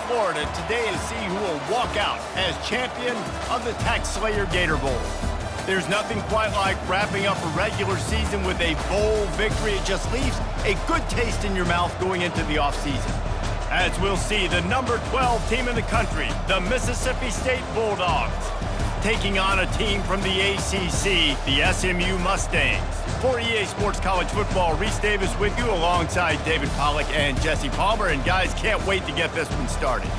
Florida today to see who will walk out as champion of the Tax Slayer Gator Bowl. There's nothing quite like wrapping up a regular season with a bowl victory. It just leaves a good taste in your mouth going into the offseason. As we'll see, the number 12 team in the country, the Mississippi State Bulldogs, taking on a team from the ACC, the SMU Mustangs. For EA Sports College Football, Reese Davis with you alongside David Pollack and Jesse Palmer. And guys, can't wait to get this one started.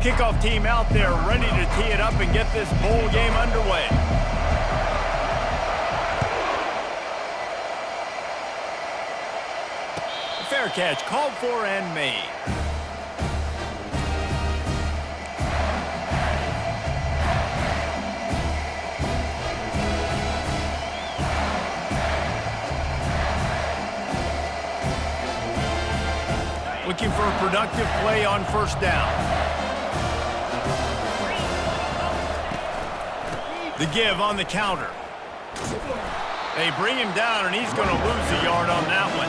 Kickoff team out there ready to tee it up and get this bowl game underway. Fair catch called for and made. Looking for a productive play on first down. The give on the counter. They bring him down, and he's going to lose a yard on that one.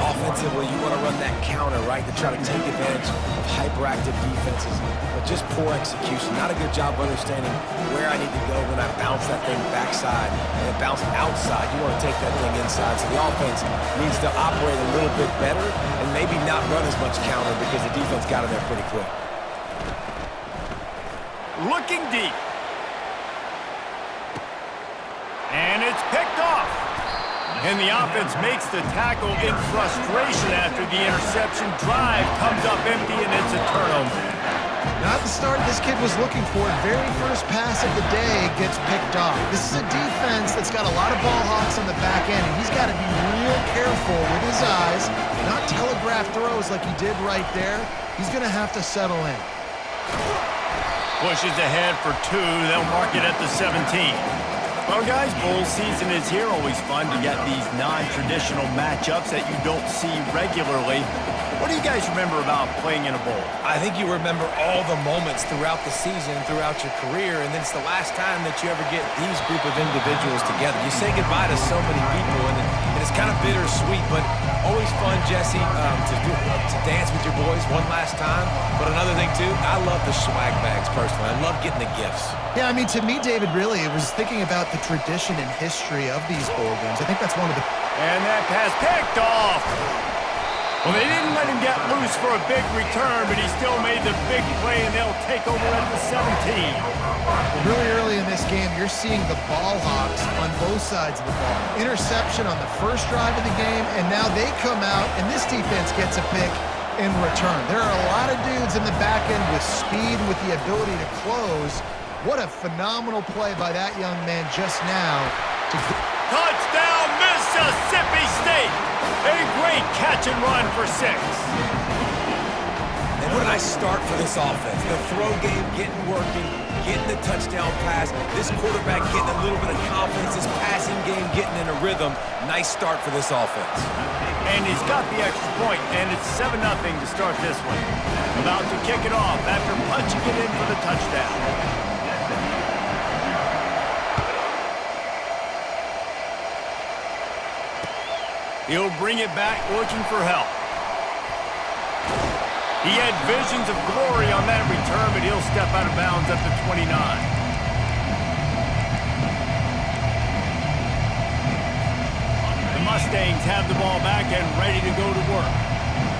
Offensively, you want to run that counter, right, to try to take advantage of hyperactive defenses, but just poor execution. Not a good job understanding where I need to go when I bounce that thing backside and it bounced outside. You want to take that thing inside, so the offense needs to operate a little bit better and maybe not run as much counter because the defense got in there pretty quick. Looking deep. And it's picked off. And the offense makes the tackle in frustration after the interception. Drive comes up empty, and it's a turnover. Not the start this kid was looking for. Very first pass of the day gets picked off. This is a defense that's got a lot of ball hawks on the back end, and he's got to be real careful with his eyes, not telegraph throws like he did right there. He's going to have to settle in. Pushes ahead for two. They'll mark it at the 17. Well, guys, bowl season is here. Always fun to get these non-traditional matchups that you don't see regularly. What do you guys remember about playing in a bowl? I think you remember all the moments throughout the season, throughout your career, and then it's the last time that you ever get these group of individuals together. You say goodbye to so many people, and it's kind of bittersweet, but always fun, Jesse, to dance with your boys one last time. But another thing, too, I love the swag bags, personally. I love getting the gifts. Yeah, I mean, to me, David, really, it was thinking about the tradition and history of these bowl games. I think that's one of the... And that pass picked off. Well, they didn't let him get loose for a big return, but he still made the big play, and they'll take over at the 17. Really early in this game, you're seeing the ball hawks on both sides of the ball. Interception on the first drive of the game, and now they come out, and this defense gets a pick in return. There are a lot of dudes in the back end with speed, with the ability to close. What a phenomenal play by that young man just now. Touchdown, Mississippi State! A great catch and run for 6. And what a nice start for this offense. The throw game getting working, getting the touchdown pass. This quarterback getting a little bit of confidence. This passing game getting in a rhythm. Nice start for this offense. And he's got the extra point, and it's 7-0 to start this one. About to kick it off after punching it in for the touchdown. He'll bring it back looking for help. He had visions of glory on that return, but he'll step out of bounds at the 29. The Mustangs have the ball back and ready to go to work.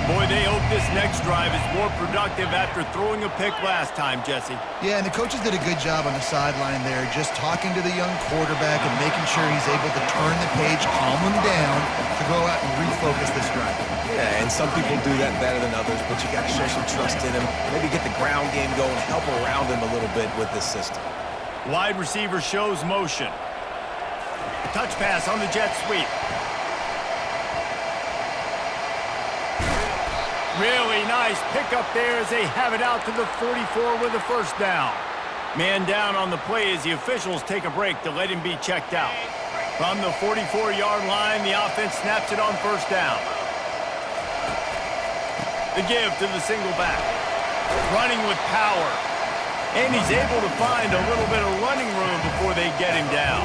Boy, they hope this next drive is more productive after throwing a pick last time, Jesse. Yeah, and the coaches did a good job on the sideline there, just talking to the young quarterback and making sure he's able to turn the page, calm him down, to go out and refocus this drive. Yeah, and some people do that better than others, but you got to show some trust in him, maybe get the ground game going, help around him a little bit with this system. Wide receiver shows motion. Touch pass on the jet sweep. Really nice pickup there as they have it out to the 44 with a first down. Man down on the play as the officials take a break to let him be checked out. From the 44-yard line, the offense snaps it on first down. The give to the single back. Running with power. And he's able to find a little bit of running room before they get him down.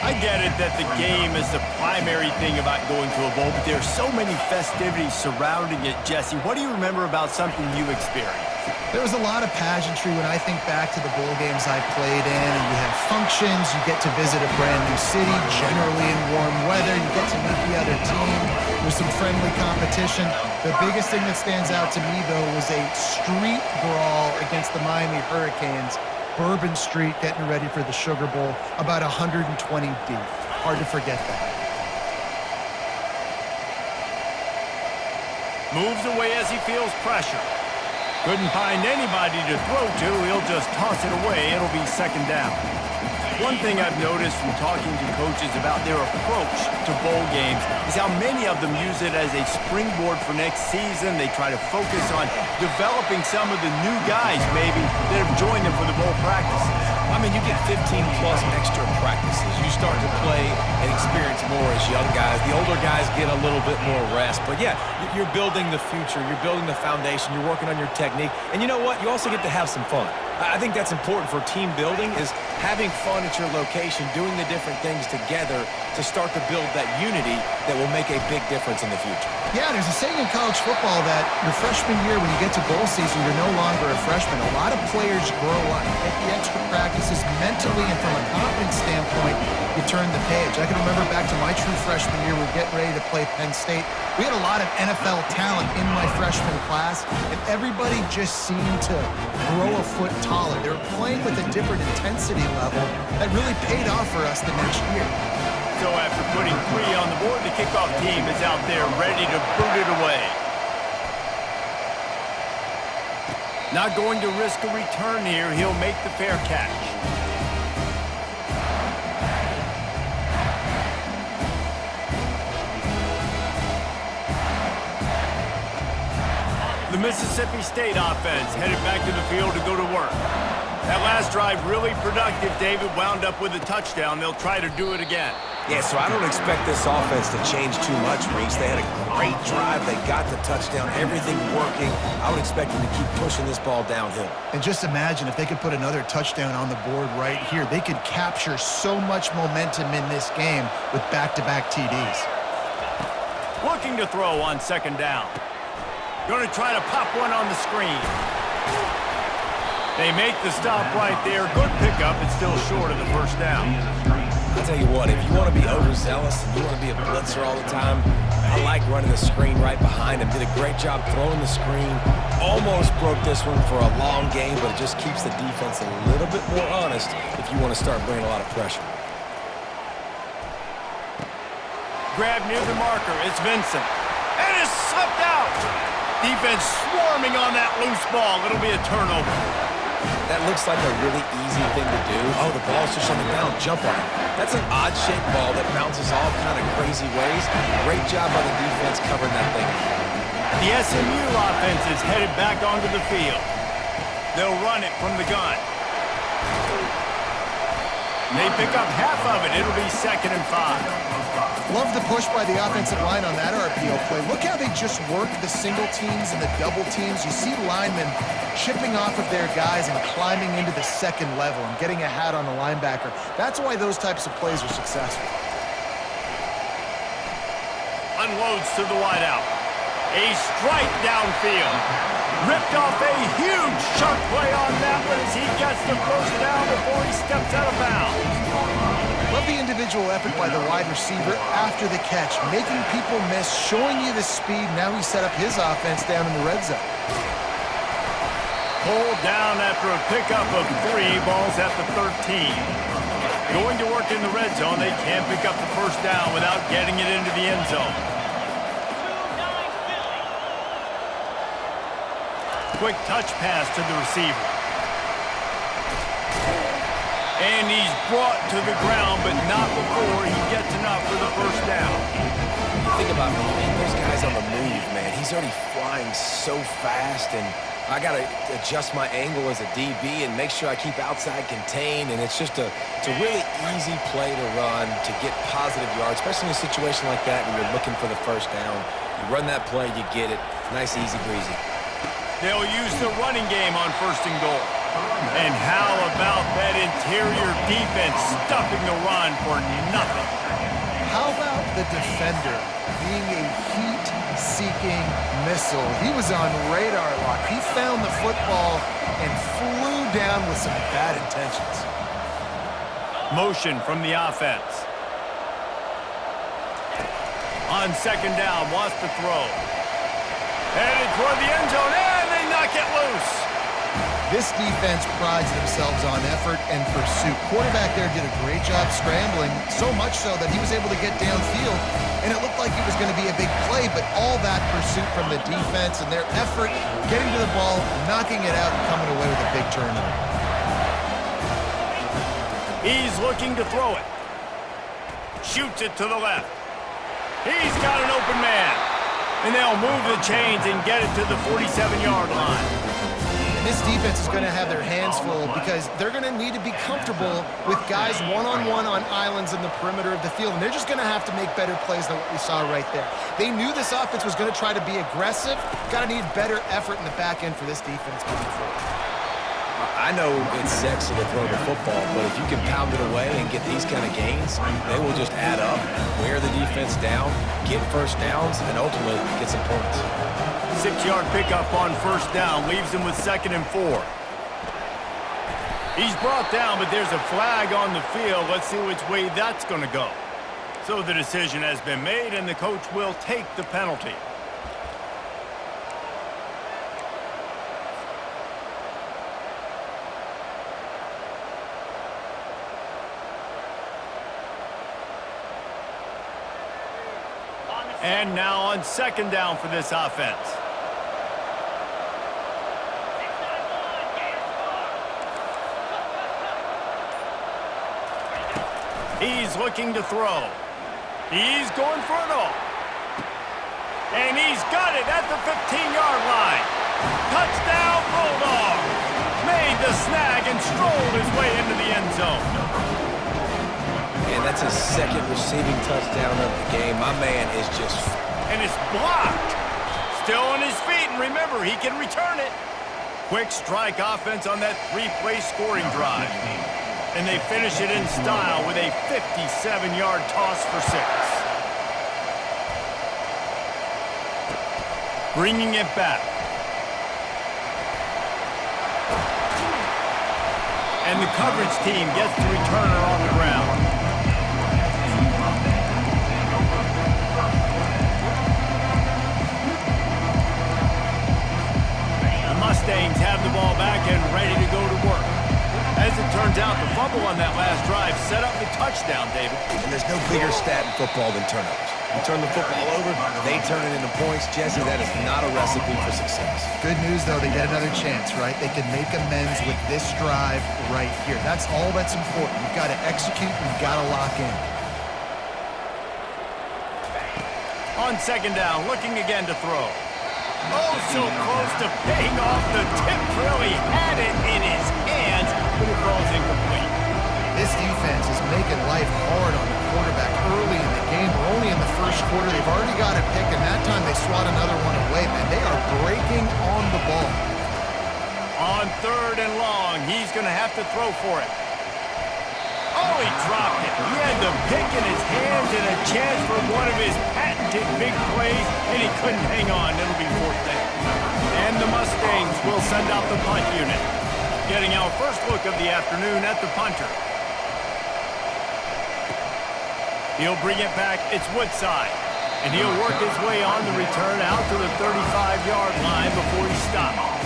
I get it that the game is the primary thing about going to a bowl, but there are so many festivities surrounding it. Jesse, what do you remember about something you experienced? There was a lot of pageantry when I think back to the bowl games I played in, and you have functions, you get to visit a brand new city, generally in warm weather, you get to meet the other team, there's some friendly competition. The biggest thing that stands out to me, though, was a street brawl against the Miami Hurricanes, Bourbon Street, getting ready for the Sugar Bowl, about 120 deep. Hard to forget that. Moves away as he feels pressure. Couldn't find anybody to throw to. He'll just toss it away. It'll be second down. One thing I've noticed from talking to coaches about their approach to bowl games is how many of them use it as a springboard for next season. They try to focus on developing some of the new guys, maybe, that have joined them for the bowl practices. I mean, you get 15-plus extra practices. You start to play and experience more as young guys. The older guys get a little bit more rest. But, yeah, you're building the future. You're building the foundation. You're working on your technique. And you know what? You also get to have some fun. I think that's important for team building, is having fun at your location, doing the different things together to start to build that unity that will make a big difference in the future. Yeah, there's a saying in college football that your freshman year, when you get to bowl season, you're no longer a freshman. A lot of players grow up, get the extra practices mentally, and from a confidence standpoint, you turn the page. I can remember back to my true freshman year, we were getting ready to play Penn State. We had a lot of NFL talent in my freshman class, and everybody just seemed to grow a foot taller. They were playing with a different intensity level that really paid off for us the next year. So after putting 3 on the board, the kickoff team is out there ready to boot it away. Not going to risk a return here. He'll make the fair catch. The Mississippi State offense headed back to the field to go to work. That last drive really productive. David wound up with a touchdown. They'll try to do it again. Yeah, so I don't expect this offense to change too much, Reese. They had a great drive. They got the touchdown. Everything working. I would expect them to keep pushing this ball downhill. And just imagine if they could put another touchdown on the board right here. They could capture so much momentum in this game with back-to-back TDs. Looking to throw on second down. Going to try to pop one on the screen. They make the stop right there. Good pickup. It's still short of the first down. I'll tell you what, if you want to be overzealous and you want to be a blitzer all the time, I like running the screen right behind him. Did a great job throwing the screen. Almost broke this one for a long game, but it just keeps the defense a little bit more honest if you want to start bringing a lot of pressure. Grab near the marker. It's Vincent. And it's slipped out. Defense swarming on that loose ball. It'll be a turnover. That looks like a really easy thing to do. Oh, the ball's just on the ground. Jump on it. That's an odd-shaped ball that bounces all kind of crazy ways. Great job by the defense covering that thing. The SMU offense is headed back onto the field. They'll run it from the gun. They pick up half of it. It'll be 2nd and 5. Love the push by the offensive line on that RPO play. Look how they just work the single teams and the double teams. You see linemen chipping off of their guys and climbing into the second level and getting a hat on the linebacker. That's why those types of plays are successful. Unloads to the wideout. A strike downfield. Ripped off a huge chunk play on that one as he gets the first down before he steps out of bounds. Love the individual effort by the wide receiver after the catch, making people miss, showing you the speed. Now he set up his offense down in the red zone. Pulled down after a pickup of 3, balls at the 13. Going to work in the red zone. They can't pick up the first down without getting it into the end zone. Quick touch pass to the receiver. And he's brought to the ground, but not before he gets enough for the first down. You think about those guys on the move, man. He's already flying so fast, and I got to adjust my angle as a DB and make sure I keep outside contained, and it's a really easy play to run to get positive yards, especially in a situation like that when you're looking for the first down. You run that play, you get it. Nice, easy breezy. They'll use the running game on 1st and goal. And how about that interior defense stuffing the run for nothing? How about the defender being a heat-seeking missile? He was on radar lock. He found the football and flew down with some bad intentions. Motion from the offense. On 2nd down, wants to throw. Headed toward the end zone, and they knock it loose. This defense prides themselves on effort and pursuit. Quarterback there did a great job scrambling, so much so that he was able to get downfield, and it looked like it was going to be a big play, but all that pursuit from the defense and their effort, getting to the ball, knocking it out, and coming away with a big turnover. He's looking to throw it. Shoots it to the left. He's got an open man. And they'll move the chains and get it to the 47-yard line. And this defense is going to have their hands full because they're going to need to be comfortable with guys one-on-one on islands in the perimeter of the field. And they're just going to have to make better plays than what we saw right there. They knew this offense was going to try to be aggressive. Got to need better effort in the back end for this defense going forward. I know it's sexy to throw the football, but if you can pound it away and get these kind of gains, they will just add up, wear the defense down, get first downs, and ultimately get some points. 6-yard pickup on 1st down leaves him with 2nd and 4. He's brought down, but there's a flag on the field. Let's see which way that's going to go. So the decision has been made, and the coach will take the penalty. And now on 2nd down for this offense. He's looking to throw. He's going for it all. And he's got it at the 15-yard line. Touchdown, Bulldogs. Made the snag and strolled his way into the end zone. And that's his 2nd receiving touchdown of the game. My man is just... And it's blocked. Still on his feet, and remember, he can return it. Quick strike offense on that 3-play scoring drive. And they finish it in style with a 57-yard toss for 6. Bringing it back. And the coverage team gets the returner on the ground. Mustangs have the ball back and ready to go to work. As it turns out, the fumble on that last drive set up the touchdown, David. And there's no bigger stat in football than turnovers. You turn the football over, they turn it into points. Jesse, that is not a recipe for success. Good news, though, they get another chance, right? They can make amends with this drive right here. That's all that's important. You've got to execute, and you've got to lock in. On 2nd down, looking again to throw. Oh, so close to paying off the tip drill. He had it in his hands, but it falls incomplete. This defense is making life hard on the quarterback early in the game. We're only in the 1st quarter. They've already got a pick, and that time they swat another one away, man. They are breaking on the ball. On 3rd and long, he's going to have to throw for it. Oh, he dropped it. He had the pick in his hands and a chance for one of his patented big plays, and he couldn't hang on. It'll be 4th down. And the Mustangs will send out the punt unit. Getting our first look of the afternoon at the punter. He'll bring it back. It's Woodside. And he'll work his way on the return out to the 35-yard line before he stops.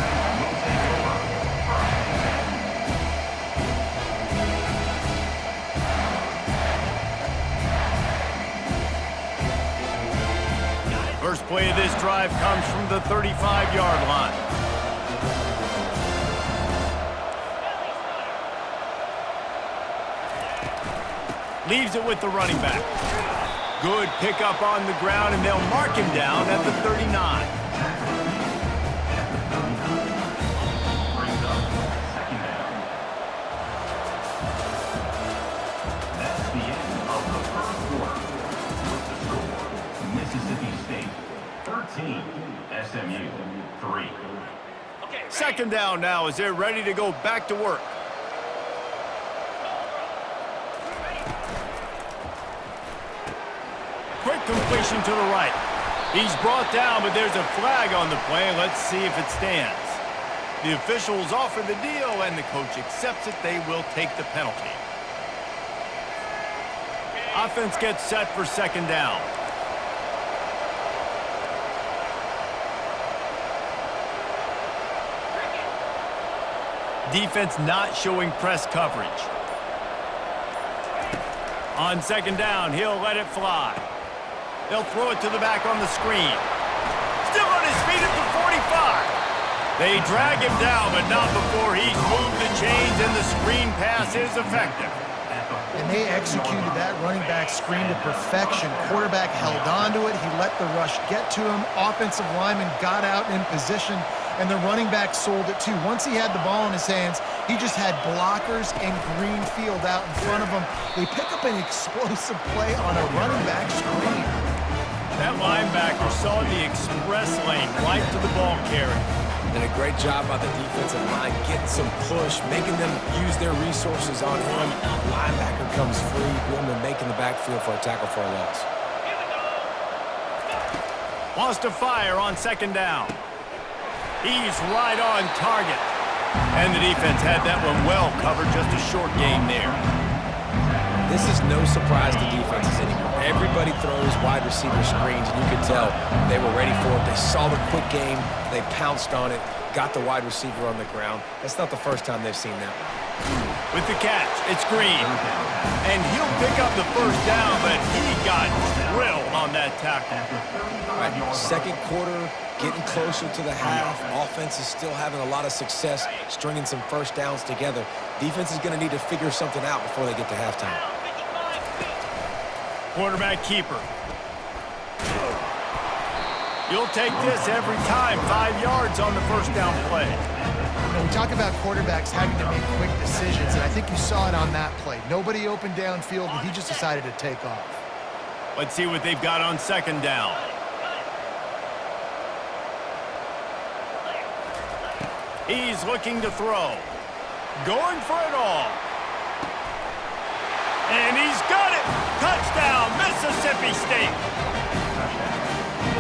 First play of this drive comes from the 35-yard line. Leaves it with the running back. Good pickup on the ground, and they'll mark him down at the 39. Second down now as they're ready to go back to work. Quick completion to the right. He's brought down, but there's a flag on the play. Let's see if it stands. The officials offer the deal, and the coach accepts it. They will take the penalty. Offense gets set for second down. Defense not showing press coverage. On second down, he'll let it fly. They'll throw it to the back on the screen. Still on his feet at the 45. They drag him down, but not before he's moved the chains, and the screen pass is effective. And they executed that running back screen to perfection. Quarterback held on to it. He let the rush get to him. Offensive lineman got out in position, and the running back sold it too. Once he had the ball in his hands, he just had blockers and green field out in front of him. They pick up an explosive play on a running back screen. That linebacker saw the express lane right to the ball carrier. Did a great job by the defensive line, getting some push, making them use their resources on him. Linebacker comes free, boom, and making the backfield for a tackle for a loss. Wants to fire on second down. He's right on target. And the defense had that one well covered, just a short gain there. This is no surprise to defenses anymore. Everybody throws wide receiver screens, and you can tell they were ready for it. They saw the quick game. They pounced on it, got the wide receiver on the ground. That's not the first time they've seen that one. With the catch, it's Green. And he'll pick up the first down, but he got drilled on that tackle. All right, second quarter, getting closer to the half. Offense is still having a lot of success stringing some first downs together. Defense is going to need to figure something out before they get to halftime. Quarterback keeper. You'll take this every time. 5 yards on the first down play. You know, we talk about quarterbacks having to make quick decisions, and I think you saw it on that play. Nobody opened downfield, and he just decided to take off. Let's see what they've got on second down. He's looking to throw. Going for it all. And he's got it! Touchdown, Mississippi State!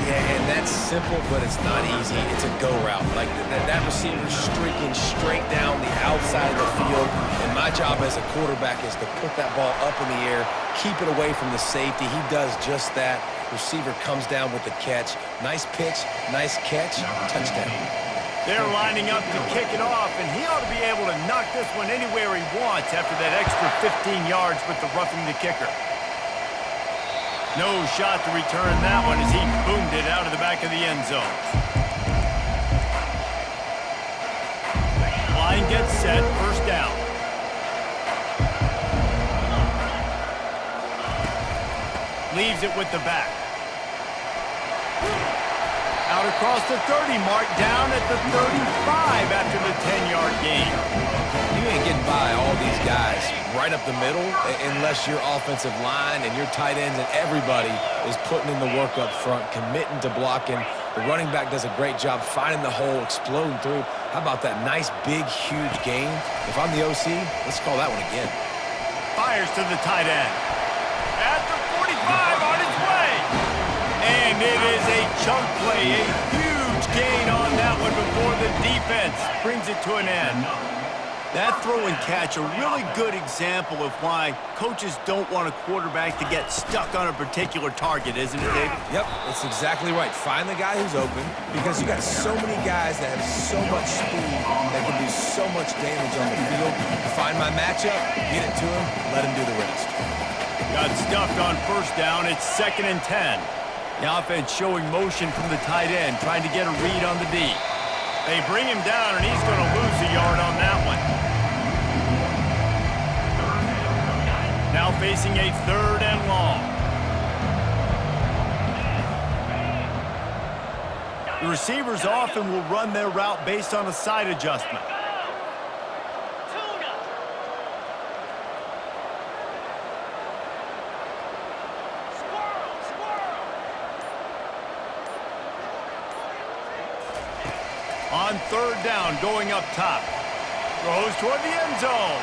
Yeah, and that's simple, but it's not easy. It's a go route. Like that receiver's streaking straight down the outside of the field, and my job as a quarterback is to put that ball up in the air, keep it away from the safety. He does just that. Receiver comes down with the catch. Nice pitch, nice catch, touchdown. They're lining up to kick it off, and he ought to be able to knock this one anywhere he wants after that extra 15 yards with the roughing the kicker. No shot to return that one as he boomed it out of the back of the end zone. Line gets set, first down. Leaves it with the back. Out across the 30 mark, down at the 35 after the 10-yard gain. You ain't getting by all these guys right up the middle unless your offensive line and your tight ends and everybody is putting in the work up front, committing to blocking. The running back does a great job finding the hole, exploding through. How about that nice, big, huge gain? If I'm the OC, let's call that one again. Fires to the tight end. At the 45 on its way. And it is a chunk play, a huge gain on that one before the defense brings it to an end. That throw and catch, a really good example of why coaches don't want a quarterback to get stuck on a particular target, isn't it, David? Yep, that's exactly right. Find the guy who's open, because you got so many guys that have so much speed that can do so much damage on the field. Find my matchup, get it to him, let him do the rest. Got stuffed on first down. It's 2nd and 10. The offense showing motion from the tight end, trying to get a read on the D. They bring him down, and he's going to lose a yard on that one. Now facing a 3rd and long. The receivers often will run their route based on a side adjustment. on 3rd down, going up top. Throws toward the end zone.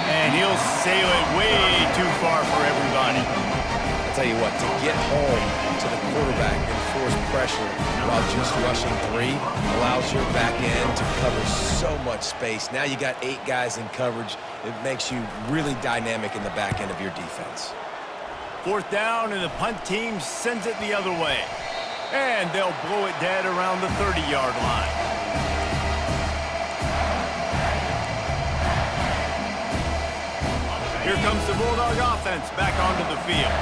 And he'll sail it way too far for everybody. I'll tell you what, to get home to the quarterback and force pressure while just rushing 3 allows your back end to cover so much space. Now you got 8 guys in coverage. It makes you really dynamic in the back end of your defense. 4th down, and the punt team sends it the other way. And they'll blow it dead around the 30-yard line. Here comes the Bulldog offense back onto the field.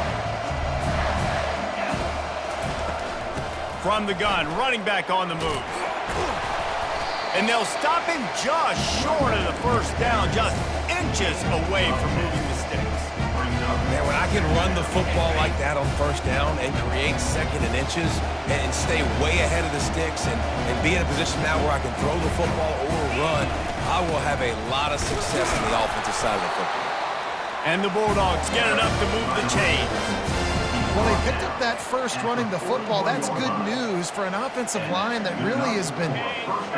From the gun, running back on the move. And they'll stop him just short of the 1st down, just inches away from moving the sticks. Man, when I can run the football like that on 1st down and create 2nd and inches and stay way ahead of the sticks and be in a position now where I can throw the football or run, I will have a lot of success on the offensive side of the football. And the Bulldogs get enough to move the chains. Well, they picked up that first running the football. That's good news for an offensive line that really has been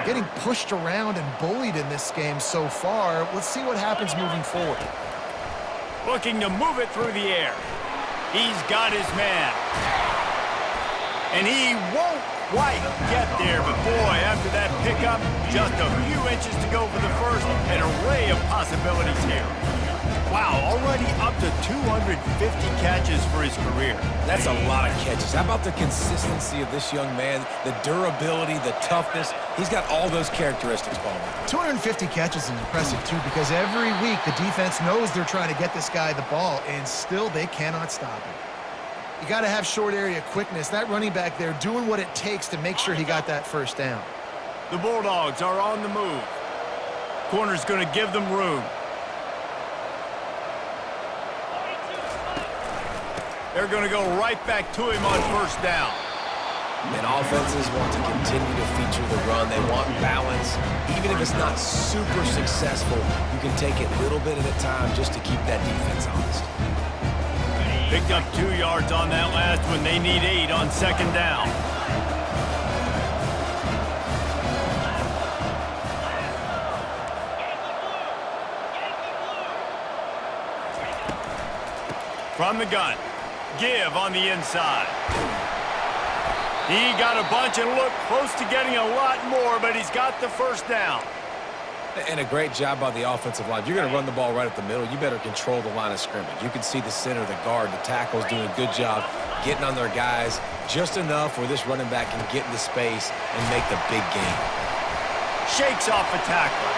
getting pushed around and bullied in this game so far. Let's see what happens moving forward. Looking to move it through the air. He's got his man. And he won't quite get there, but boy, after that pickup, just a few inches to go for the first, an array of possibilities here. Wow, already up to 250 catches for his career. That's a lot of catches. How about the consistency of this young man, the durability, the toughness? He's got all those characteristics, Palmer. 250 catches is impressive, too, because every week the defense knows they're trying to get this guy the ball, and still they cannot stop him. You got to have short area quickness. That running back there doing what it takes to make sure he got that 1st down. The Bulldogs are on the move. Corner's going to give them room. They're going to go right back to him on 1st down. And offenses want to continue to feature the run. They want balance. Even if it's not super successful, you can take it little bit at a time just to keep that defense honest. Picked up 2 yards on that last one. They need 8 on 2nd down. From the gun. Give on the inside. He got a bunch and looked close to getting a lot more, but he's got the 1st down. And a great job by the offensive line. If you're going to run the ball right at the middle, you better control the line of scrimmage. You can see the center, the guard, the tackles doing a good job getting on their guys just enough where this running back can get into space and make the big game. Shakes off a tackler.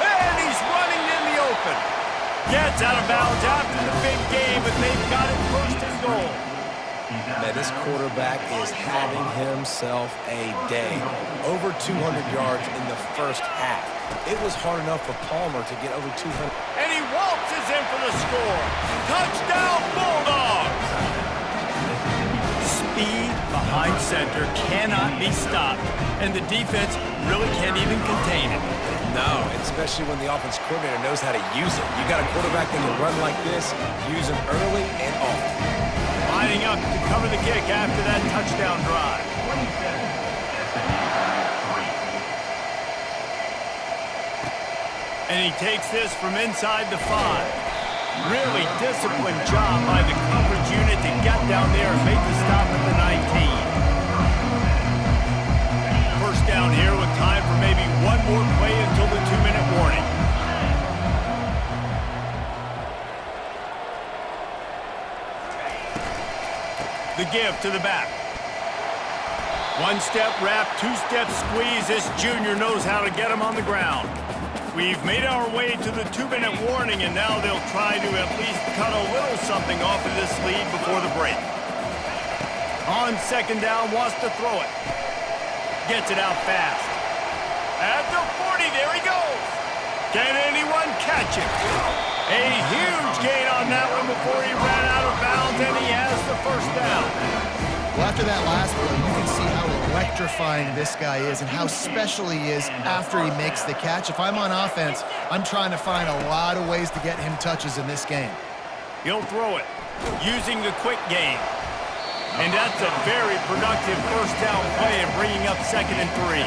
And he's running in the open. Gets out of bounds after the big game, but they've got it 1st and goal. Man, this quarterback is having himself a day. Over 200 yards in the 1st half. It was hard enough for Palmer to get over 200. And he waltzes in for the score. Touchdown, Bulldogs! Speed behind center cannot be stopped, and the defense really can't even contain it. No, especially when the offense coordinator knows how to use it. You got a quarterback that can run like this, use him early and often. Lining up to cover the kick after that touchdown drive. And he takes this from inside the 5. Really disciplined job by the coverage unit to get down there and make the stop at the 19. 1st down here with time for maybe one more play until the 2-minute warning. The give to the back. 1-step wrap, 2-step squeeze. This junior knows how to get him on the ground. We've made our way to the 2-minute warning, and now they'll try to at least cut a little something off of this lead before the break. On 2nd down, wants to throw it. Gets it out fast. At the 40, there he goes. Can anyone catch him? A huge gain on that one before he ran out of bounds, and he has the 1st down. Well, after that last play, you can see how electrifying this guy is and how special he is after he makes the catch. If I'm on offense, I'm trying to find a lot of ways to get him touches in this game. He'll throw it, using the quick game. And that's a very productive 1st down play and bringing up 2nd and 3.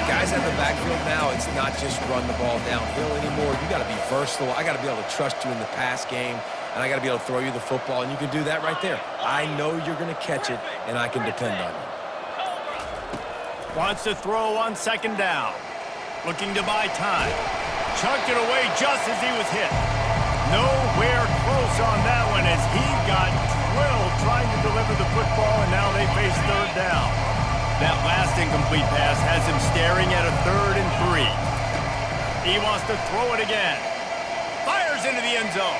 Guys at the backfield now, it's not just run the ball downhill anymore. You got to be versatile. I got to be able to trust you in the pass game, and I got to be able to throw you the football, and you can do that right there. I know you're going to catch it, and I can depend on you. Wants to throw on second down. Looking to buy time. Chucked it away just as he was hit. Nowhere close on that one as he got drilled trying to deliver the football, and now they face third down. That last incomplete pass has him staring at a 3rd and 3. He wants to throw it again. Fires into the end zone.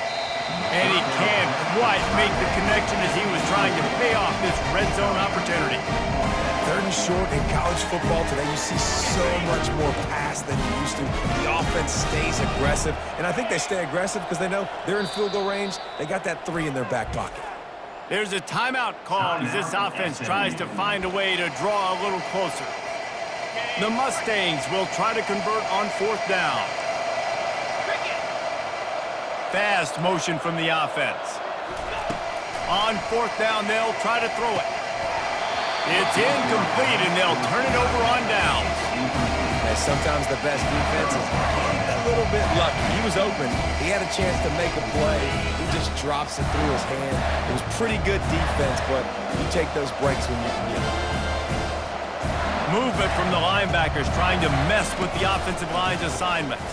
And he can't quite make the connection as he was trying to pay off this red zone opportunity. 3rd and short in college football today, you see so much more pass than you used to. The offense stays aggressive, and I think they stay aggressive because they know they're in field goal range. They got that 3 in their back pocket. There's a timeout called as this offense tries to find a way to draw a little closer. The Mustangs will try to convert on 4th down. Fast motion from the offense. On 4th down, they'll try to throw it. It's incomplete, and they'll turn it over on downs. And sometimes the best defense is a little bit lucky. He was open. He had a chance to make a play. He just drops it through his hand. It was pretty good defense, but you take those breaks when you can get them. Movement from the linebackers trying to mess with the offensive line's assignments.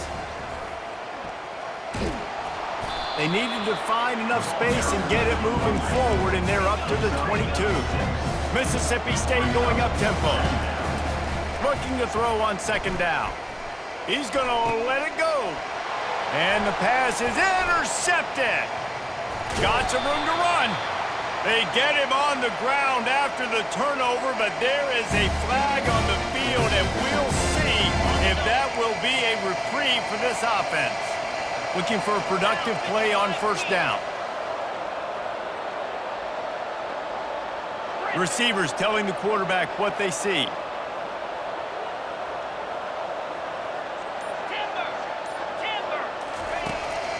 They needed to find enough space and get it moving forward, and they're up to the 22. Mississippi State going up tempo. Looking to throw on second down. He's going to let it go. And the pass is intercepted. Got some room to run. They get him on the ground after the turnover, but there is a flag on the field, and we'll see if that will be a reprieve for this offense. Looking for a productive play on 1st down. Receivers telling the quarterback what they see.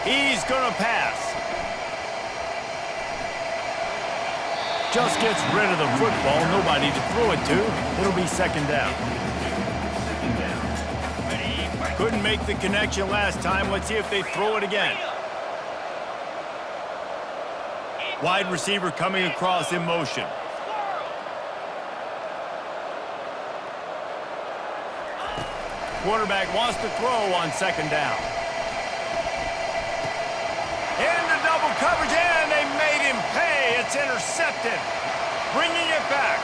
He's going to pass. Just gets rid of the football. Nobody to throw it to. It'll be 2nd down. Couldn't make the connection last time. Let's see if they throw it again. Wide receiver coming across in motion. Quarterback wants to throw on 2nd down. Into double coverage, and they made him pay. It's intercepted. Bringing it back.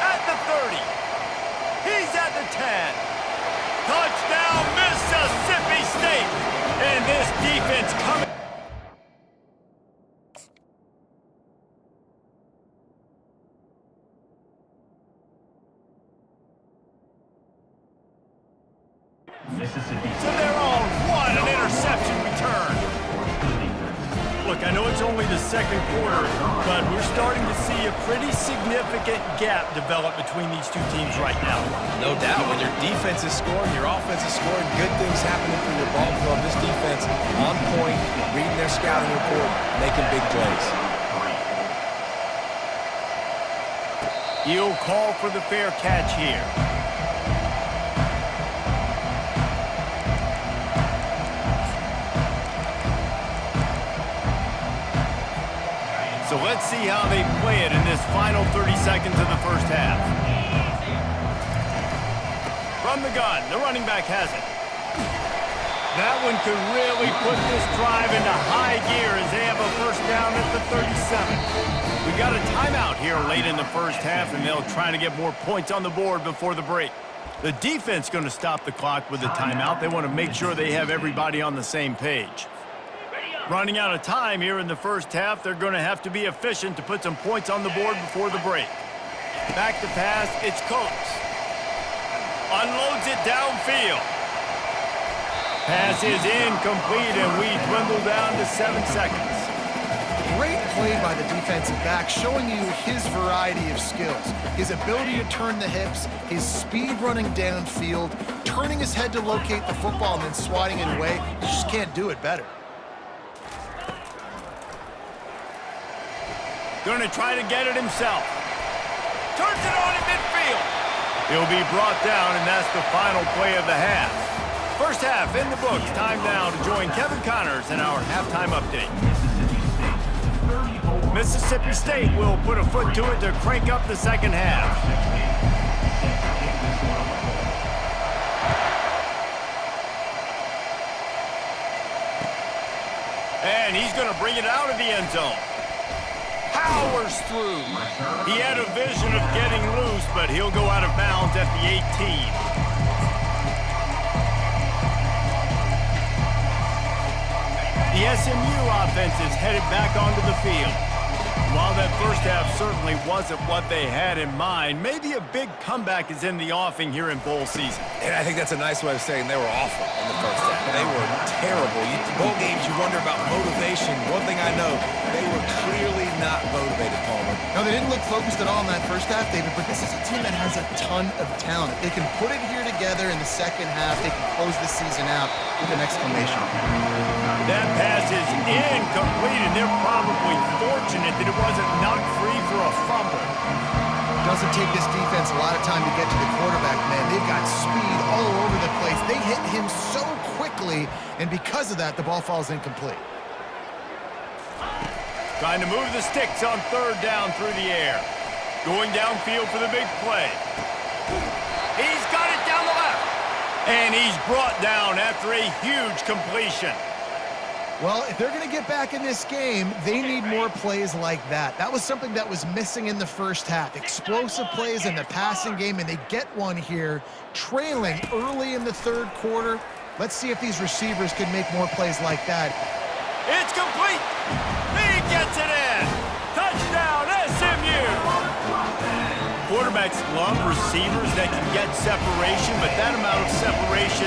At the 30. He's at the 10. Touchdown, Mississippi State. And this defense coming. So they're on one, an interception return. Look, I know it's only the 2nd quarter, but we're starting to see a pretty significant gap develop between these two teams right now. No doubt, when your defense is scoring, your offense is scoring, good things happening for your ball club. This defense on point, reading their scouting report, making big plays. He'll call for the fair catch here. So let's see how they play it in this final 30 seconds of the 1st half. From the gun, the running back has it. That one could really put this drive into high gear as they have a 1st down at the 37. We got a timeout here late in the 1st half, and they'll try to get more points on the board before the break. The defense going to stop the clock with the timeout. They want to make sure they have everybody on the same page. Running out of time here in the 1st half, they're going to have to be efficient to put some points on the board before the break. Back to pass, it's Coates. Unloads it downfield. Pass is incomplete, and we dwindle down to 7 seconds. Great play by the defensive back, showing you his variety of skills. His ability to turn the hips, his speed running downfield, turning his head to locate the football and then swatting it away. You just can't do it better. Going to try to get it himself. Turns it on in midfield. He'll be brought down, and that's the final play of the half. First half in the books. Time now to join Kevin Connors in our halftime update. Mississippi State will put a foot to it to crank up the second half. And he's going to bring it out of the end zone. Powers through. He had a vision of getting loose, but he'll go out of bounds at the 18. The SMU offense is headed back onto the field. While that first half certainly wasn't what they had in mind, maybe a big comeback is in the offing here in bowl season. And I think that's a nice way of saying they were awful in the first half. They were terrible. Bowl games, you wonder about motivation. One thing I know, they were clearly not motivated, Palmer. No, they didn't look focused at all in that first half, David, but this is a team that has a ton of talent. If they can put it here together in the second half, they can close the season out with an exclamation. That pass is incomplete, and they're probably fortunate that it wasn't knocked free for a fumble. Doesn't take this defense a lot of time to get to the quarterback, man. They've got speed all over the place. They hit him so quickly, and because of that, the ball falls incomplete. Trying to move the sticks on third down through the air. Going downfield for the big play. He's got it down the left. And he's brought down after a huge completion. Well, if they're going to get back in this game, they need more plays like that. That was something that was missing in the first half. Explosive plays in the passing game, and they get one here, trailing early in the third quarter. Let's see if these receivers can make more plays like that. It's complete. He gets it in. Touchdown, SMU. Quarterbacks love receivers that can get separation, but that amount of separation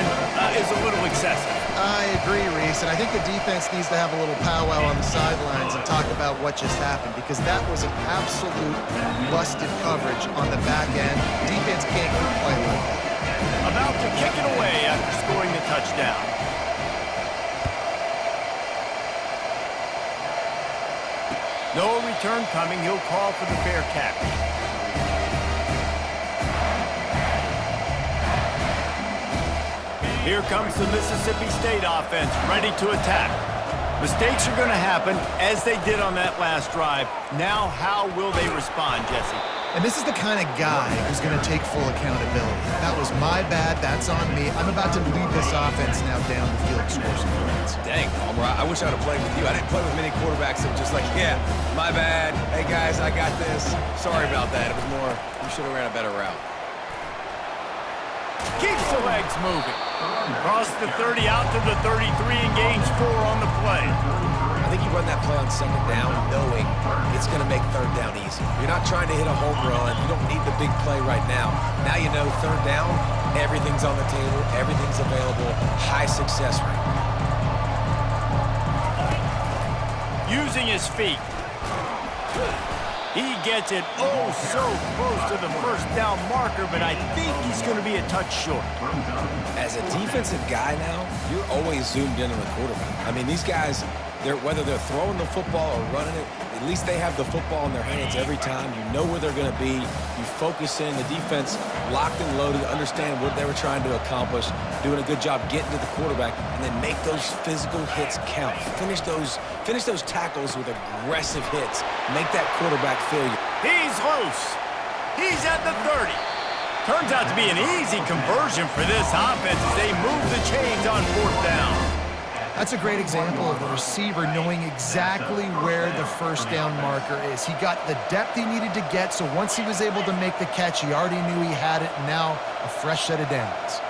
is a little excessive. I agree, Reese, and I think the defense needs to have a little powwow on the sidelines and talk about what just happened, because that was an absolute busted coverage on the back end. Defense can't keep playing like that. About to kick it away after scoring the touchdown. No return coming. He'll call for the fair catch. Here comes the Mississippi State offense, ready to attack. Mistakes are going to happen, as they did on that last drive. Now, how will they respond, Jesse? And this is the kind of guy who's going to take full accountability. That was my bad. That's on me. I'm about to lead this offense now down the field and score some points. Dang, Palmer, I wish I would have played with you. I didn't play with many quarterbacks that were just like, yeah, my bad. Hey, guys, I got this. Sorry about that. It was more, you should have ran a better route. Keeps the legs moving. Across the 30, out to the 33, and gains 4 on the play. I think you run that play on second down knowing it's going to make third down easy. You're not trying to hit a home run. You don't need the big play right now. Now you know third down, everything's on the table, everything's available, high success rate. Using his feet. He gets it oh so close to the first down marker, but I think he's going to be a touch short. As a defensive guy now, you're always zoomed in on the quarterback. I mean, these guys, whether they're throwing the football or running it, at least they have the football in their hands every time. You know where they're going to be. You focus in. The defense locked and loaded, understand what they were trying to accomplish, doing a good job getting to the quarterback, and then make those physical hits count. Finish those tackles with aggressive hits. Make that quarterback feel you. He's loose. He's at the 30. Turns out to be an easy conversion for this offense as they move the chains on fourth down. That's a great example of the receiver knowing exactly where the first down marker is. He got the depth he needed to get, so once he was able to make the catch, he already knew he had it, and now a fresh set of downs.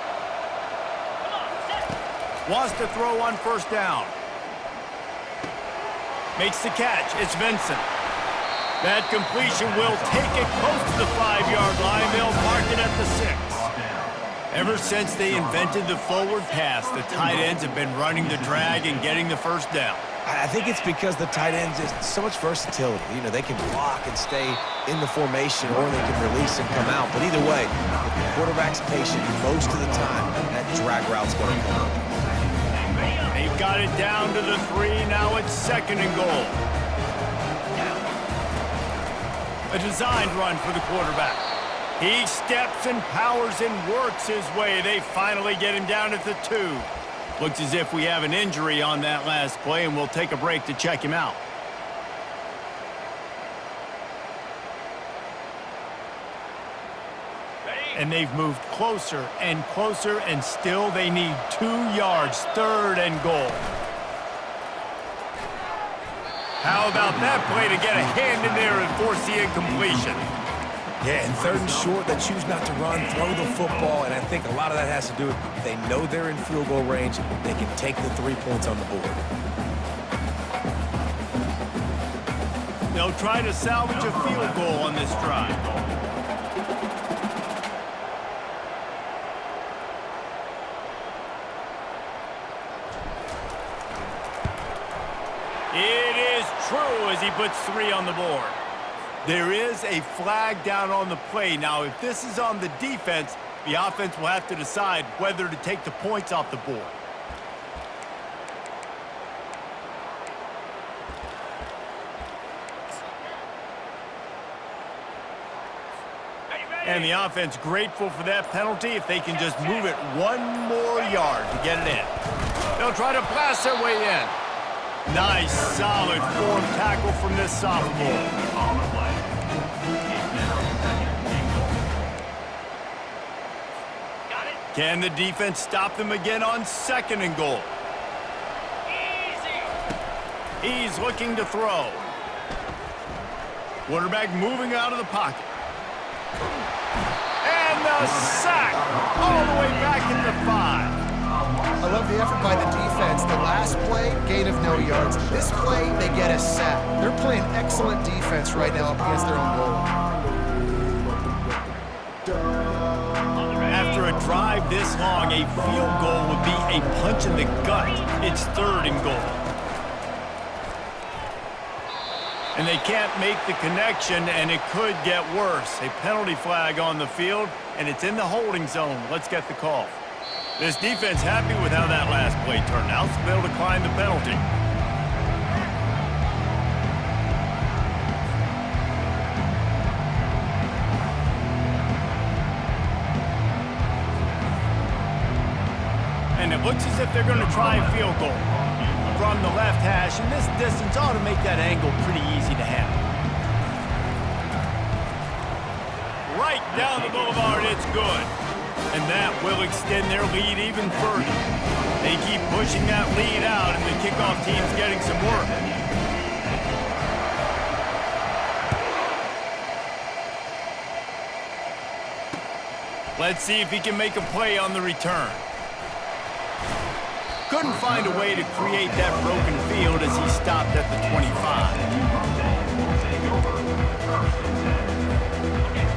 Wants to throw on first down. Makes the catch. It's Vincent. That completion will take it close to the 5-yard line. They'll mark it at the 6. Ever since they invented the forward pass, the tight ends have been running the drag and getting the first down. I think it's because the tight ends is so much versatility. You know, they can block and stay in the formation, or they can release and come out. But either way, if the quarterback's patient, most of the time, that drag route's going to come out. They've got it down to the 3. Now it's 2nd and goal. A designed run for the quarterback. He steps and powers and works his way. They finally get him down at the 2. Looks as if we have an injury on that last play, and we'll take a break to check him out. And they've moved closer and closer, and still they need 2 yards, 3rd and goal. How about that play to get a hand in there and force the incompletion? Yeah, and 3rd and short, they choose not to run, throw the football, and I think a lot of that has to do with they know they're in field goal range. They can take the 3 points on the board. They'll try to salvage a field goal on this drive. It is true as he puts 3 on the board. There is a flag down on the play. Now, if this is on the defense, the offense will have to decide whether to take the points off the board. And the offense grateful for that penalty if they can just move it 1 more yard to get it in. They'll try to blast their way in. Nice, solid form tackle from this sophomore. Can the defense stop them again on 2nd and goal? He's looking to throw. Quarterback moving out of the pocket. And the sack all the way back at the 5. I love the effort by the defense. The last play, gain of no yards. This play, they get a sack. They're playing excellent defense right now up against their own goal. After a drive this long, a field goal would be a punch in the gut. It's 3rd and goal. And they can't make the connection, and it could get worse. A penalty flag on the field, and it's in the holding zone. Let's get the call. This defense happy with how that last play turned out, so they'll decline the penalty. And it looks as if they're going to try a field goal from the left hash, and this distance ought to make that angle pretty easy to handle. Right down the boulevard, it's good. And that will extend their lead even further. They keep pushing that lead out, and the kickoff team's getting some work. Let's see if he can make a play on the return. Couldn't find a way to create that broken field as he stopped at the 25.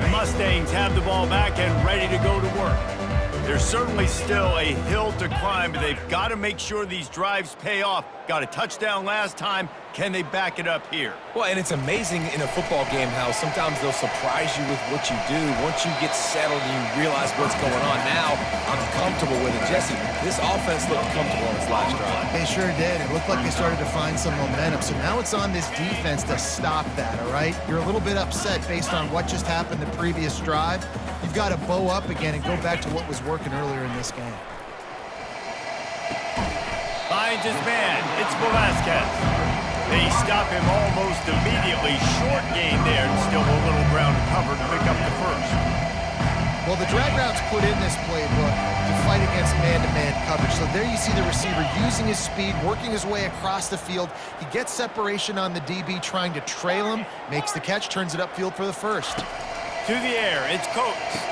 The Mustangs have the ball back and ready to go to work. There's certainly still a hill to climb, but they've got to make sure these drives pay off. Got a touchdown last time. Can they back it up here? Well, and it's amazing in a football game how sometimes they'll surprise you with what you do. Once you get settled and you realize what's going on now, I'm comfortable with it. Jesse, this offense looked comfortable on its last drive. They sure did. It looked like they started to find some momentum. So now it's on this defense to stop that, all right? You're a little bit upset based on what just happened the previous drive. You've got to bow up again and go back to what was working earlier in this game. Finds his man. It's Velasquez. They stop him almost immediately. Short gain there, and still a little ground to cover to pick up the first. Well, the drag route's put in this playbook to fight against man-to-man coverage. So there you see the receiver using his speed, working his way across the field. He gets separation on the DB, trying to trail him, makes the catch, turns it upfield for the first. To the air, it's Coates.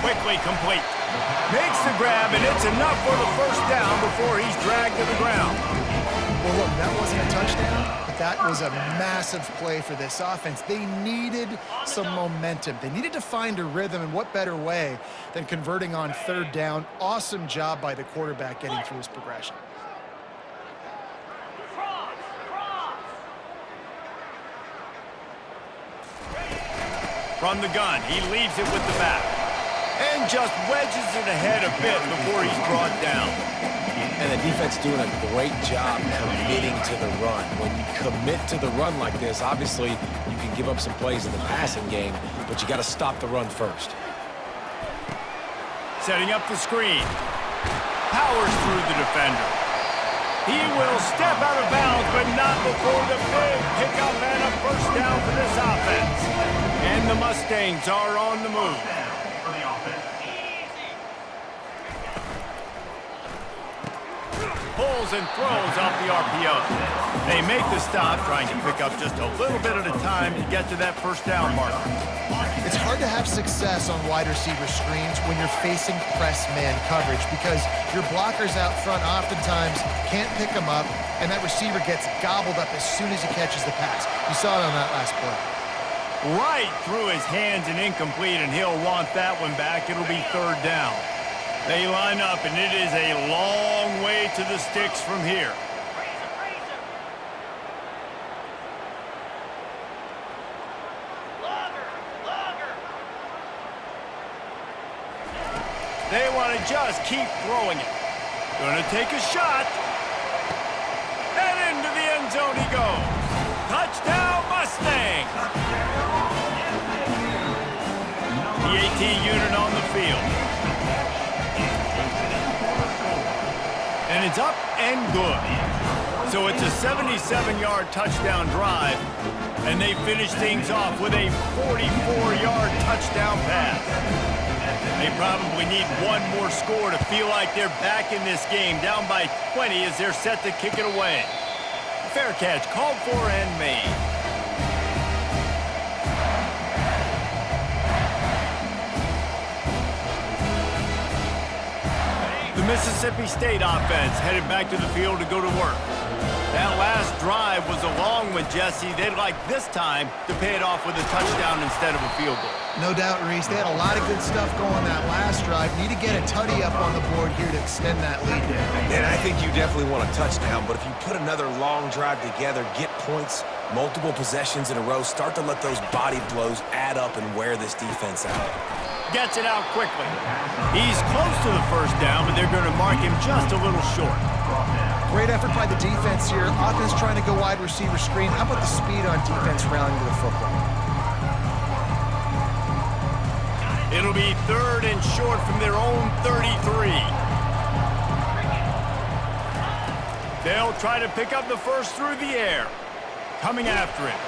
Quickly complete. Makes the grab, and it's enough for the first down before he's dragged to the ground. Well, look, that wasn't a touchdown, but that was a massive play for this offense. They needed some momentum. They needed to find a rhythm, and what better way than converting on 3rd down. Awesome job by the quarterback getting through his progression. From the gun, he leaves it with the back. And just wedges it ahead a bit before he's brought down. And the defense doing a great job committing to the run. When you commit to the run like this, obviously You can give up some plays in the passing game, but you got to stop the run first. Setting up the screen. Powers through the defender. He will step out of bounds, but not before the big pickup and a first down for this offense. And the Mustangs are on the move. Pulls and throws off the RPO. They make the stop, trying to pick up just a little bit at a time to get to that first down marker. It's hard to have success on wide receiver screens when you're facing press man coverage because your blockers out front oftentimes can't pick them up, and that receiver gets gobbled up as soon as he catches the pass. You saw it on that last play. Right through his hands and incomplete, and he'll want that one back. It'll be third down. They line up, and it is a long way to the sticks from here. They want to just keep throwing it. Gonna take a shot. And into the end zone he goes. Touchdown, Mustangs! The AT unit on the field. And it's up and good. So it's a 77-yard touchdown drive, and they finish things off with a 44-yard touchdown pass. They probably need one more score to feel like they're back in this game, down by 20 as they're set to kick it away. Fair catch called for and made. The Mississippi State offense headed back to the field to go to work. That last drive was a long one, Jesse. They'd like this time to pay it off with a touchdown instead of a field goal. No doubt, Reese. They had a lot of good stuff going that last drive. Need to get a tutty up on the board here to extend that lead there. And I think you definitely want a touchdown, but if you put another long drive together, get points, multiple possessions in a row, start to let those body blows add up and wear this defense out. Gets it out quickly. He's close to the first down, but they're going to mark him just a little short. Great effort by the defense here. Offense trying to go wide receiver screen. How about the speed on defense rallying to the football? It'll be third and short from their own 33. They'll try to pick up the first through the air. Coming after it.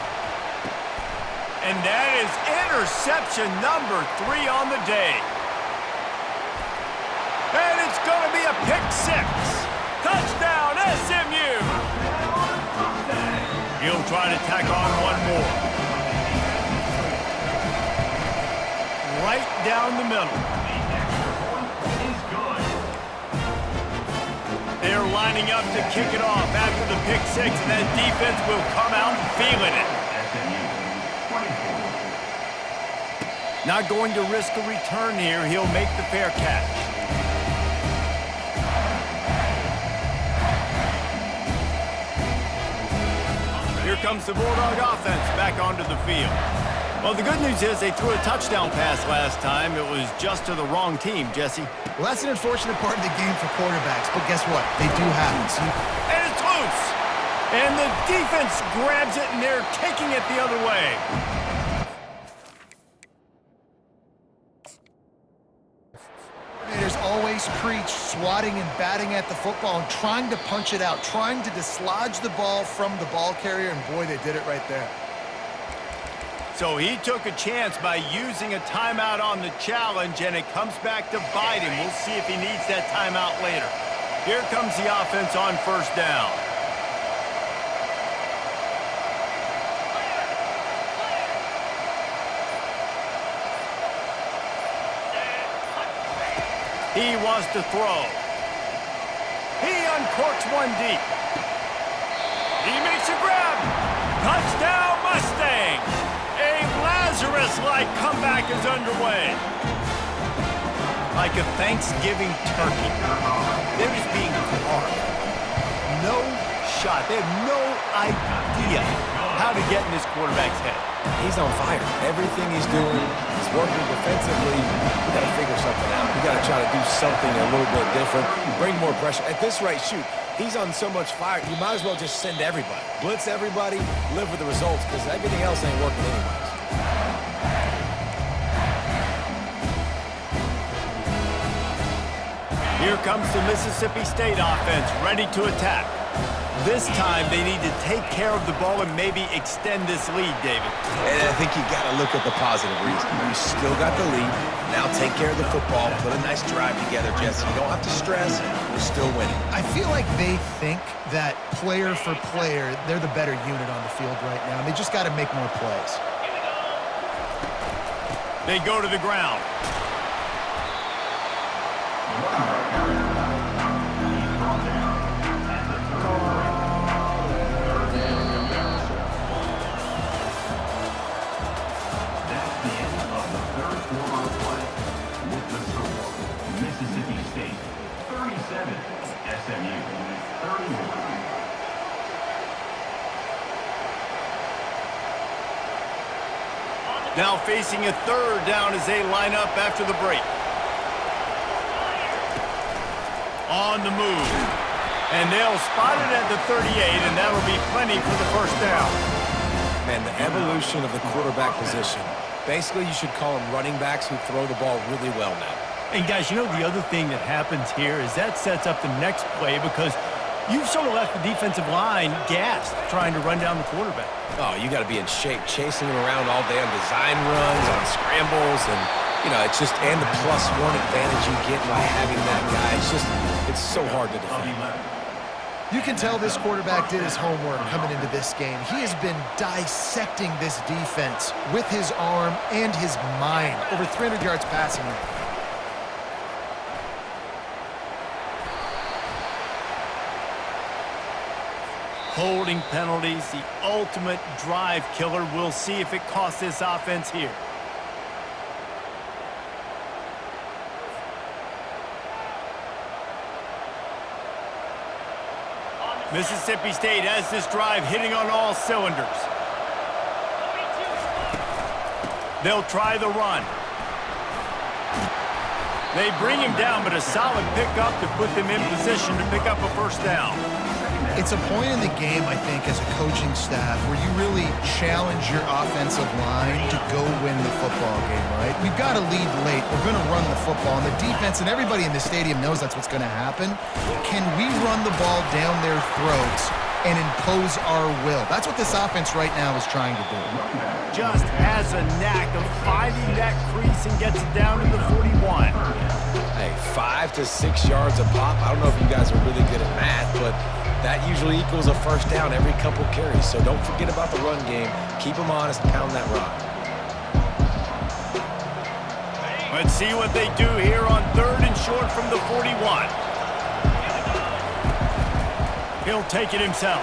And that is interception number 3 on the day. And it's going to be a pick 6. Touchdown, SMU! He'll try to tack on one more. Right down the middle. They're lining up to kick it off after the pick 6, and that defense will come out feeling it. Not going to risk a return here. He'll make the fair catch. Here comes the Bulldog offense back onto the field. Well, the good news is they threw a touchdown pass last time. It was just to the wrong team, Jesse. Well, that's an unfortunate part of the game for quarterbacks, but guess what? They do happen. So and it's loose. And the defense grabs it, and they're taking it the other way. Coordinators always preach swatting and batting at the football and trying to punch it out, trying to dislodge the ball from the ball carrier, and boy, they did it right there. So he took a chance by using a timeout on the challenge, and it comes back to bite him. We'll see if he needs that timeout later. Here comes the offense on first down. He wants to throw. He uncorks one deep. He makes a grab. Touchdown, Mustangs! A Lazarus-like comeback is underway. Like a Thanksgiving turkey. They're just being carved. No shot. They have no idea how to get in this quarterback's head. He's on fire. Everything he's doing is working defensively. We got to figure something out. We got to try to do something a little bit different, bring more pressure. At this rate, shoot, he's on so much fire, you might as well just send everybody. Blitz everybody, live with the results, because everything else ain't working anyways. Here comes the Mississippi State offense, ready to attack. This time, they need to take care of the ball and maybe extend this lead, David. And I think you got to look at the positive reason. You still got the lead. Now take care of the football. Put a nice drive together, Jesse. You don't have to stress. We're still winning. I feel like they think that player for player, they're the better unit on the field right now. They just got to make more plays. They go to the ground. Mississippi State 37, SMU 31. Now facing a third down as they line up after the break. On the move. And they'll spot it at the 38, and that'll be plenty for the first down. Man, the evolution of the quarterback position. Basically, you should call them running backs who throw the ball really well now. And guys, you know the other thing that happens here is that sets up the next play because you've sort of left the defensive line gassed trying to run down the quarterback. Oh, you got to be in shape, chasing him around all day on design runs, on scrambles, and, you know, it's just, and the +1 advantage you get by having that guy. It's so hard to defend. You can tell this quarterback did his homework coming into this game. He has been dissecting this defense with his arm and his mind. Over 300 yards passing rate. Holding penalties, the ultimate drive killer. We'll see if it costs this offense here. Mississippi State has this drive hitting on all cylinders. They'll try the run. They bring him down, but a solid pickup to put them in position to pick up a first down. It's a point in the game, I think, as a coaching staff where you really challenge your offensive line to go win the football game, right? We've got to lead late. We're going to run the football. And the defense and everybody in the stadium knows that's what's going to happen. Can we run the ball down their throats and impose our will? That's what this offense right now is trying to do. Just has a knack of finding that crease and gets it down to the 41. Hey, 5 to 6 yards a pop. I don't know if you guys are really good at math, but that usually equals a first down every couple carries. So don't forget about the run game. Keep them honest, pound that rock. Let's see what they do here on 3rd and short from the 41. He'll take it himself.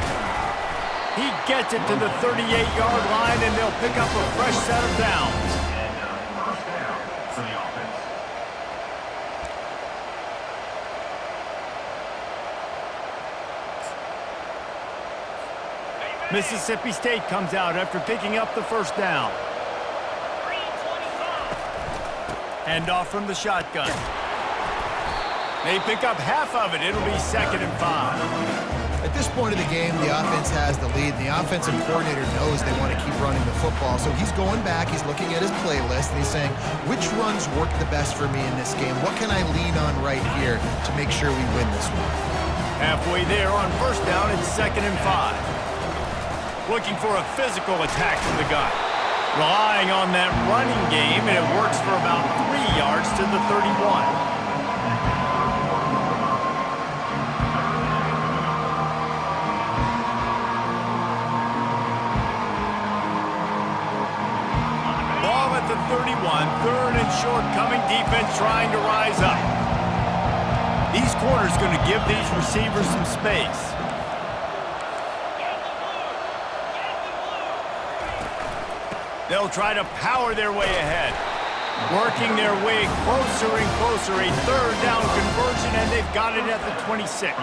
He gets it to the 38-yard line, and they'll pick up a fresh set of downs. First down for the offense. Mississippi State comes out after picking up the first down. Hand off from the shotgun. They pick up half of it. It'll be 2nd and 5. At this point of the game, the offense has the lead, and the offensive coordinator knows they want to keep running the football. So he's going back, he's looking at his playlist, and he's saying, which runs work the best for me in this game? What can I lean on right here to make sure we win this one? Halfway there on first down, it's 2nd and 5. Looking for a physical attack from the gun. Relying on that running game, and it works for about 3 yards to the 31. Ball at the 31, 3rd and short coming, defense trying to rise up. These corners going to give these receivers some space. They'll try to power their way ahead. Working their way closer and closer. A 3rd down conversion, and they've got it at the 26.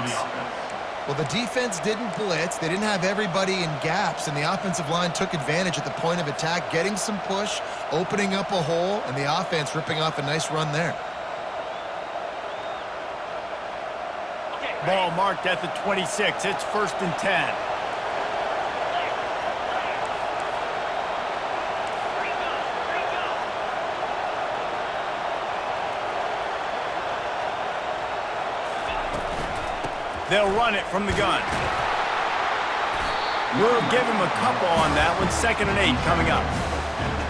Well, the defense didn't blitz. They didn't have everybody in gaps, and the offensive line took advantage at the point of attack, getting some push, opening up a hole, and the offense ripping off a nice run there. Ball marked at the 26. It's 1st and 10. They'll run it from the gun. We'll give him a couple on that one. 2nd and 8 coming up.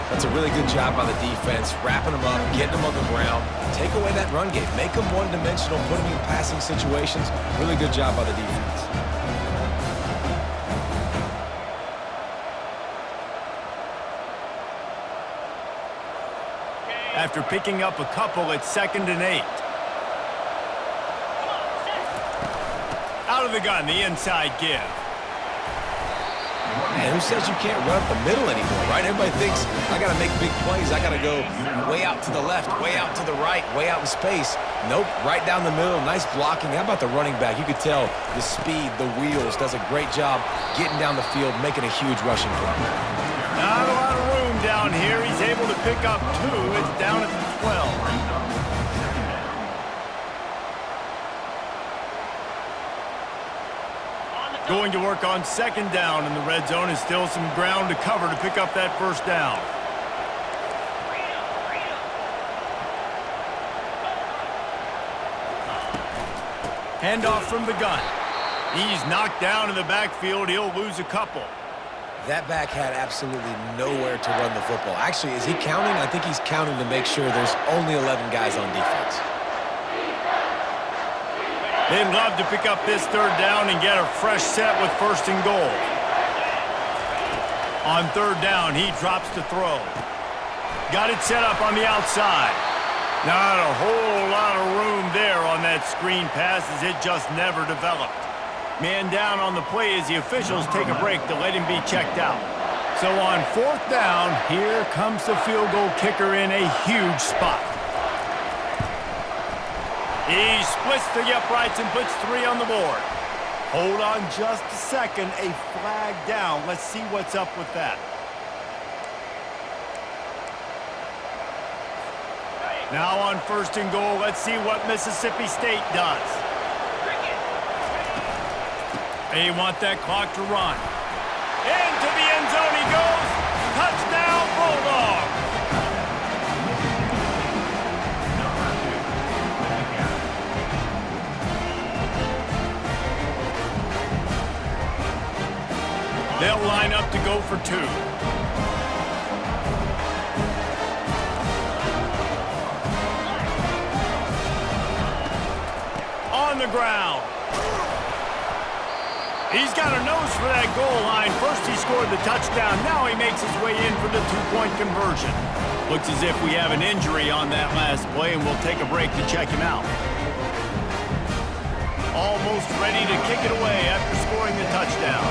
That's a really good job by the defense, wrapping them up, getting them on the ground. Take away that run game. Make them one-dimensional, put them in passing situations. Really good job by the defense. After picking up a couple, it's 2nd and 8. Out of the gun, the inside give. Man, who says you can't run up the middle anymore, right? Everybody thinks, I got to make big plays. I got to go way out to the left, way out to the right, way out in space. Nope, right down the middle. Nice blocking. How about the running back? You could tell the speed, the wheels, does a great job getting down the field, making a huge rushing play. Not a lot of room down here. He's able to pick up 2. It's down at the 12. Going to work on 2nd down in the red zone, and still some ground to cover to pick up that 1st down. Handoff from the gun. He's knocked down in the backfield. He'll lose a couple. That back had absolutely nowhere to run the football. Actually, is he counting? I think he's counting to make sure there's only 11 guys on defense. They'd love to pick up this 3rd down and get a fresh set with 1st and goal. On 3rd down, he drops to throw. Got it set up on the outside. Not a whole lot of room there on that screen pass, as it just never developed. Man down on the play as the officials take a break to let him be checked out. So on 4th down, here comes the field goal kicker in a huge spot. He splits the uprights and puts 3 on the board. Hold on just a second. A flag down. Let's see what's up with that. Now on 1st and goal, let's see what Mississippi State does. They want that clock to run. Into the end zone he goes. Touchdown, Bulldogs. They'll line up to go for 2. On the ground. He's got a nose for that goal line. First he scored the touchdown. Now he makes his way in for the 2-point conversion. Looks as if we have an injury on that last play, and we'll take a break to check him out. Almost ready to kick it away after scoring the touchdown.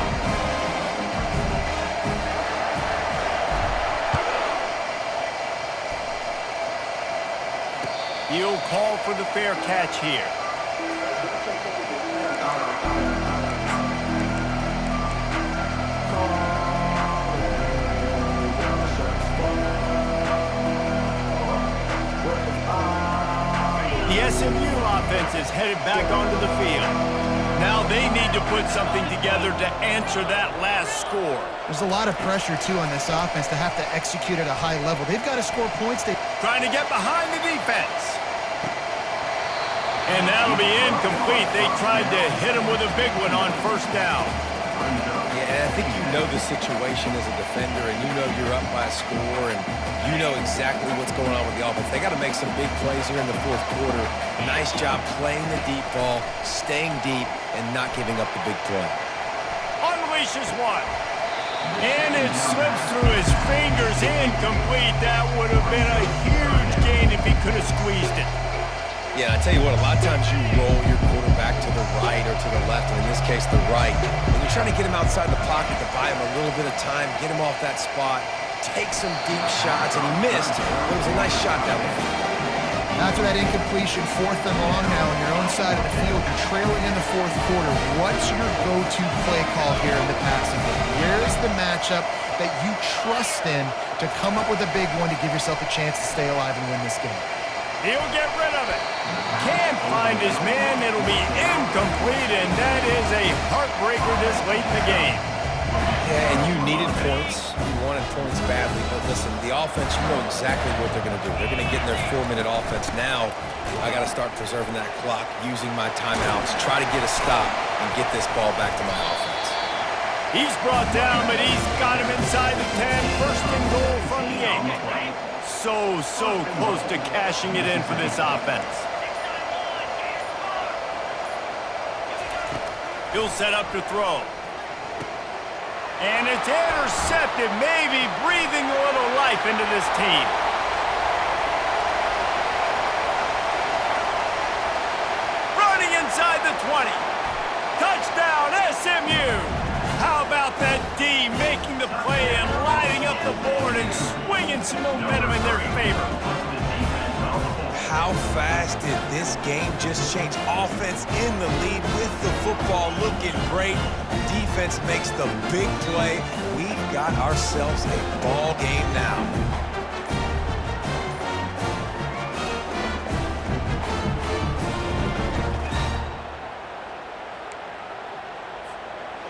He'll call for the fair catch here. The SMU offense is headed back onto the field. Now they need to put something together to answer that last score. There's a lot of pressure, too, on this offense to have to execute at a high level. They've got to score points. Trying to get behind the defense. And that'll be incomplete. They tried to hit him with a big one on 1st down. Yeah, I think you know the situation as a defender, and you know you're up by a score, and you know exactly what's going on with the offense. They got to make some big plays here in the 4th quarter. Nice job playing the deep ball, staying deep, and not giving up the big play. Unleashes one. And it slips through his fingers. Incomplete. That would have been a huge gain if he could have squeezed it. Yeah, I tell you what, a lot of times you roll your quarterback to the right or to the left, and in this case, the right. And you're trying to get him outside the pocket to buy him a little bit of time, get him off that spot, take some deep shots, and he missed, but it was a nice shot down the field. After that incompletion, 4th and long now on your own side of the field, you're trailing in the 4th quarter. What's your go-to play call here in the passing game? Where's the matchup that you trust in to come up with a big one to give yourself a chance to stay alive and win this game? He'll get rid of it. Can't find his man. It'll be incomplete, and that is a heartbreaker this late in the game. Yeah, and you needed points. You wanted points badly. But listen, the offense, you know exactly what they're going to do. They're going to get in their 4-minute offense. Now, I got to start preserving that clock, using my timeouts, try to get a stop, and get this ball back to my offense. He's brought down, but he's got him inside the 10. First and goal from the 8. So close to cashing it in for this offense. He'll set up to throw. And it's intercepted, maybe breathing a little life into this team. Running inside the 20. Touchdown, SMU. How about that D making the play and lighting up the board and swinging some momentum in their favor? How fast did this game just change? Offense in the lead with the football looking great. Defense makes the big play. We've got ourselves a ball game now.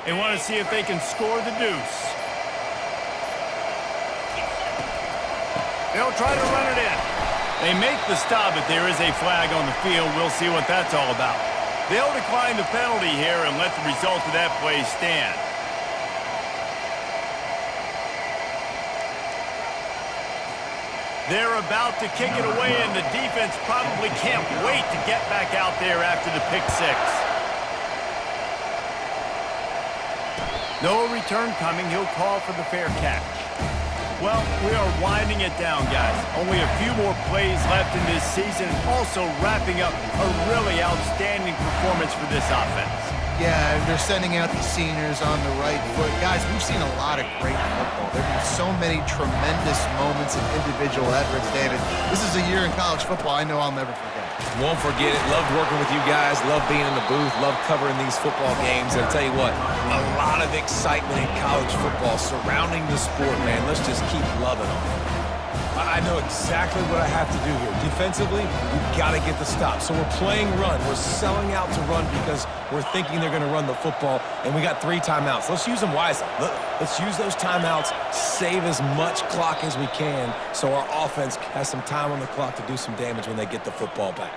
They want to see if they can score the deuce. They'll try to run it in. They make the stop, but there is a flag on the field. We'll see what that's all about. They'll decline the penalty here and let the result of that play stand. They're about to kick it away, and the defense probably can't wait to get back out there after the pick six. No return coming. He'll call for the fair catch. Well, we are winding it down, guys. Only a few more plays left in this season. Also wrapping up a really outstanding performance for this offense. Yeah, they're sending out the seniors on the right foot. Guys, we've seen a lot of great football. There have been so many tremendous moments and individual efforts, David. This is a year in college football I know I'll never forget. Won't forget it. Loved working with you guys. Loved being in the booth. Loved covering these football games. And I'll tell you what, a lot of excitement in college football surrounding the sport, man. Let's just keep loving them. I know exactly what I have to do here. Defensively, we've got to get the stop. So we're playing run. We're selling out to run because we're thinking they're going to run the football, and we got 3 timeouts. Let's use them wisely. Let's use those timeouts, save as much clock as we can so our offense has some time on the clock to do some damage when they get the football back.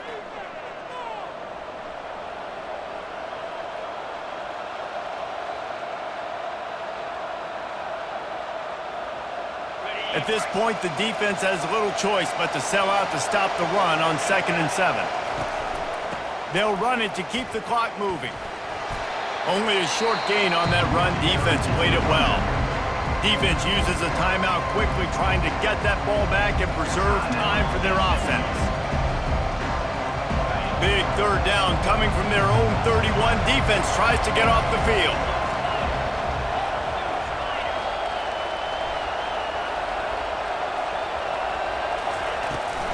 At this point, the defense has little choice but to sell out to stop the run on 2nd and 7. They'll run it to keep the clock moving. Only a short gain on that run. Defense played it well. Defense uses a timeout quickly, trying to get that ball back and preserve time for their offense. Big 3rd down coming from their own 31. Defense tries to get off the field.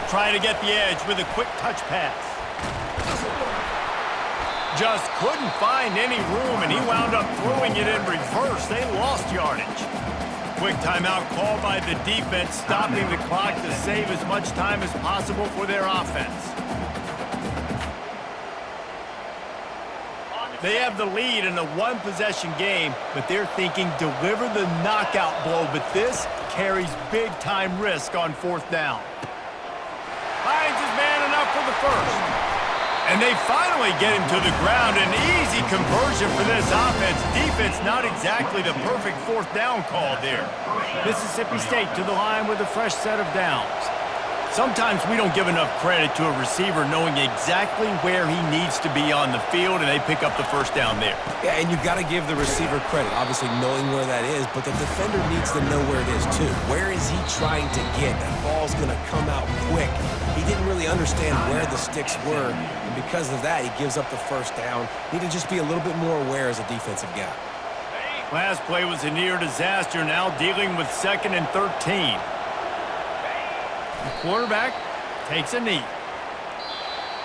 Trying to get the edge with a quick touch pass. Just couldn't find any room, and he wound up throwing it in reverse. They lost yardage. Quick timeout call by the defense, stopping the clock to save as much time as possible for their offense. They have the lead in a 1-possession game, but they're thinking deliver the knockout blow, but this carries big-time risk on 4th down. Finds his man enough for the first. And they finally get him to the ground. An easy conversion for this offense. Defense not exactly the perfect 4th down call there. Mississippi State to the line with a fresh set of downs. Sometimes we don't give enough credit to a receiver knowing exactly where he needs to be on the field, and they pick up the 1st down there. Yeah, and you've got to give the receiver credit, obviously knowing where that is, but the defender needs to know where it is too. Where is he trying to get? That ball's going to come out quick. He didn't really understand where the sticks were, and because of that, he gives up the 1st down. Need to just be a little bit more aware as a defensive guy. Last play was a near disaster, now dealing with 2nd and 13. The quarterback takes a knee.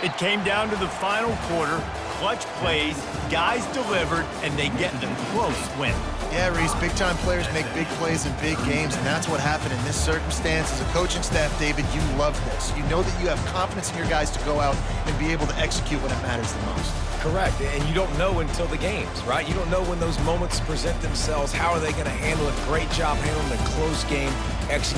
It came down to the final quarter, clutch plays, guys delivered, and they get the close win. Yeah, Reese, big-time players make big plays in big games, and that's what happened in this circumstance. As a coaching staff, David, you love this. You know that you have confidence in your guys to go out and be able to execute when it matters the most. Correct, and you don't know until the games, right? You don't know when those moments present themselves. How are they going to handle it? Great job handling a close game, executing.